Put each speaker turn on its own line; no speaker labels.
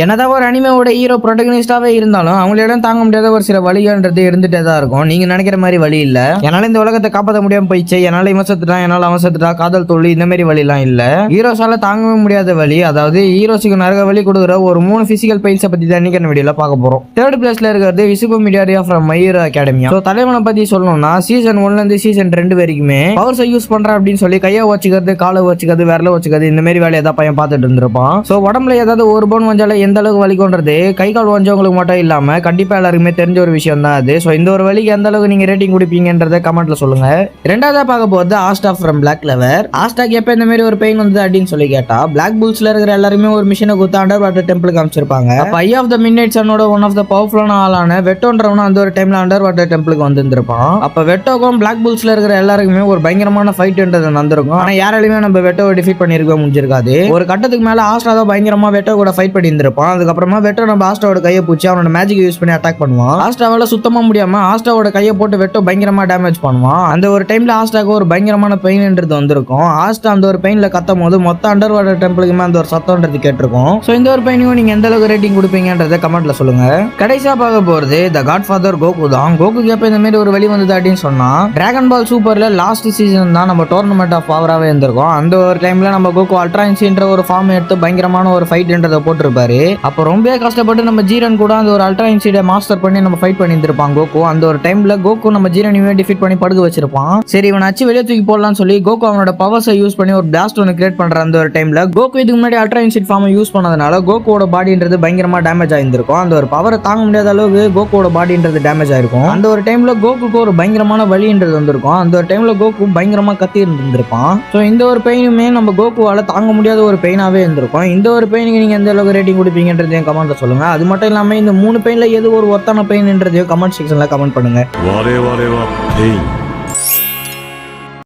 என்னதான் ஒரு அனிமேவோட ஹீரோ ப்ரோட்டகனிஸ்டாவே இருந்தாலும் அவங்களிடம் தாங்க முடியாத ஒரு சில வழிகள்ன்றது இருந்துட்டே தான் இருக்கும். நீங்க நினைக்கிற மாதிரி வழி இல்ல. என்னால இந்த உலகத்தை காப்பாற்ற முடியாம போயிடுச்சு, என்னால இவன் செத்துட்டான், என்னால அவன் செத்துட்டா, காதல் தோல்வி, இந்த மாதிரி வழி எல்லாம் இல்ல. ஹீரோஸால தாங்கவே முடியாத வழி, அதாவது ஹீரோஸுக்கு நரக வழி கொடுக்குற ஒரு 3 பிசிக்கல் பெயின்ஸை பத்தி தான் இன்னைக்கு வீடியோல பார்க்க போறோம். தேர்ட் பிளேஸ்ல இருக்கிறது விசுபு media from my hero academia. So தலைவனை பத்தி சொல்லணும்னா சீசன் 1ல இருந்து சீசன் 2 வரைக்குமே பவர்ஸை யூஸ் பண்றான் அப்படின்னு சொல்லி கையை வச்சுக்கிறது, காலை வச்சுக்கிறது, விரல வச்சுக்கிறது, இந்த மாதிரி வேலையை தான் பையன் பார்த்துட்டு இருந்திருப்பான். ஸோ உடம்புல ஏதாவது ஒரு பவுன் வஞ்சால எந்த அளவுக்கு வலிக்கும்ன்றது கை கால் வஞ்சவங்களுக்கு மட்டும் இல்லாம கண்டிப்பா எல்லாருக்குமே தெரிஞ்ச ஒரு விஷயம் தான் அது. சோ இந்த ஒரு வலிக்கு எந்த அளவுக்கு நீங்க ரேட்டிங் கொடுப்பீங்கன்றத கமெண்ட்ல சொல்லுங்க. ரெண்டாவதா பார்க்க போறது ஆஸ்டா ஃப்ரம் பிளாக் கிளவர். ஆஸ்டாக்கு எப்ப இந்த மாதிரி ஒரு பெயின் வந்தது அப்படின்னு சொல்லி கேட்டா, பிளாக் புல்ஸ்ல இருக்கிற எல்லாருமே ஒரு மிஷினை குத்து அண்டர் வாட்டர் டெம்பிளுக்கு அமைச்சிருப்பாங்க. அப்ப ஐ ஆஃப் த மிட்நைட் சன்னோட ஒன் ஆஃப் த பவர்ஃபுல்லான ஆளான வெட்டோன்றவனும் அந்த ஒரு டைம்ல அண்டர் வாட்டர் டெம்பிளுக்கு வந்திருப்பான். அப்ப வெட்டோக்கும் பிளாக் புல்ஸ்ல இருக்கிற எல்லாருக்குமே ஒரு பயங்கரமான ஃபைட்ன்றது நடந்திருக்கும். ஆனா யாராலையுமே நம்ம வெட்டோவை டிஃபீட் பண்ணிருக்க முடிஞ்சிருக்காது. ஒரு கட்டத்துக்கு மேல ஆஸ்டா தான் பயங்கரமா வெட்டோ கூட ஃபைட் பண்ணி இருந்திருப்பான். அதுக்கப்புறமா வெட்டோ நம்ம ஆஸ்டாவோட கையை பூச்சி அவனோட மேஜிக் யூஸ் பண்ணி அட்டாக் பண்ணுவான். ஆஸ்டாவால சுத்தமா முடியாம ஆஸ்டாவோட கையை போட்டு வெட்டோ பயங்கரமா டேமேஜ் பண்ணுவான். அந்த ஒரு டைம்ல ஆஸ்டாக்கு ஒரு பயங்கரமான பெயின்ன்றது வந்திருக்கும். ஆஸ்டா அந்த ஒரு பெயின்ல கத்தும் போது மொத்த அண்டர் வாட்டர் டெம்பிளுக்குமே அந்த ஒரு சத்தம்ன்றது கேட்டிருக்கும். சோ இந்த ஒரு பெயினுக்கும் நீங்க எந்த அளவுக்கு ரேட்டிங் கொடுப்பீங்கன்றத கமெண்ட்ல சொல்லுங்க. கடைசியா பார்க்க போறது த காட் ஃபாதர் கோகு தான். கோகுக்கு எப்ப இந்த மாதிரி ஒரு வழி வந்தது அப்படின்னு சொன்னா, டிராகன் பால் சூப்பர்ல லாஸ்ட் சீசன் தான் நம்ம டோர்னமெண்ட் ஆஃப் பவராவே இருந்திருக்கும். அந்த ஒரு டைம்ல நம்ம கோகு அல்ட்ரா இன்சின்ற ஒரு ஃபார்ம் எடுத்து பயங்கரமான ஒரு ஃபைட்ன்றதை போட்டிருப்பாரு. அப்ப ரொம்ப கஷ்டப்பட்டு நம்ம ஜீரன் கூட அந்த ஒரு அல்ட்ரா இன்சிட மாஸ்டர் பண்ணி நம்ம ஃபைட் பண்ணி இருந்திருப்பான் கோகு. அந்த ஒரு டைம்ல கோகு நம்ம ஜீரனையுமே டிஃபீட் பண்ணி படுக்க வச்சிருப்பான். சரி இவனை அச்சு வெளியே தூக்கி போடலாம்னு சொல்லி கோகு அவனோட பவர்ஸை யூஸ் பண்ணி ஒரு பிளாஸ்ட் ஒன்று கிரியேட் பண்ற அந்த ஒரு டைம்ல கோகு இதுக்கு முன்னாடி அல்ட்ரா இன்சிட் ஃபார்மை யூஸ் பண்ணதுனால கோகுவோட பாடின்றது பயங்கரமா டேமேஜ் ஆயிருந்திருக்கும். அந்த ஒரு பவரை தாங்க முடியாத அளவுக்கு கோகுவோட பாடின்றது டேமேஜ் ஆயிருக்கும். அந்த ஒரு டைம்ல கோகுக்கு ஒரு பயங்கரமான வலின்றது வந்திருக்கும். அந்த ஒரு டைம்ல கோகு பயங்கரமா கத்தி இருந்திருப்பான். ஸோ இந்த ஒரு பெயினுமே நம்ம கோகுவால தாங்க முடியாத ஒரு பெயினாவே இருந்திருக்கும். இந்த ஒரு பெயினுக்கு நீங்க எந்த அளவுக்கு ரேட்டிங் கொடுப்பீங்கன்றதையும் கமெண்ட்ல சொல்லுங்க. அது மட்டும் இல்லாம இந்த 3 பெயின்ல எது ஒரு ஒர்த்தான பெயின்ன்றதையும் கமெண்ட் செக்ஷன்ல கமெண்ட் பண்ணுங்க.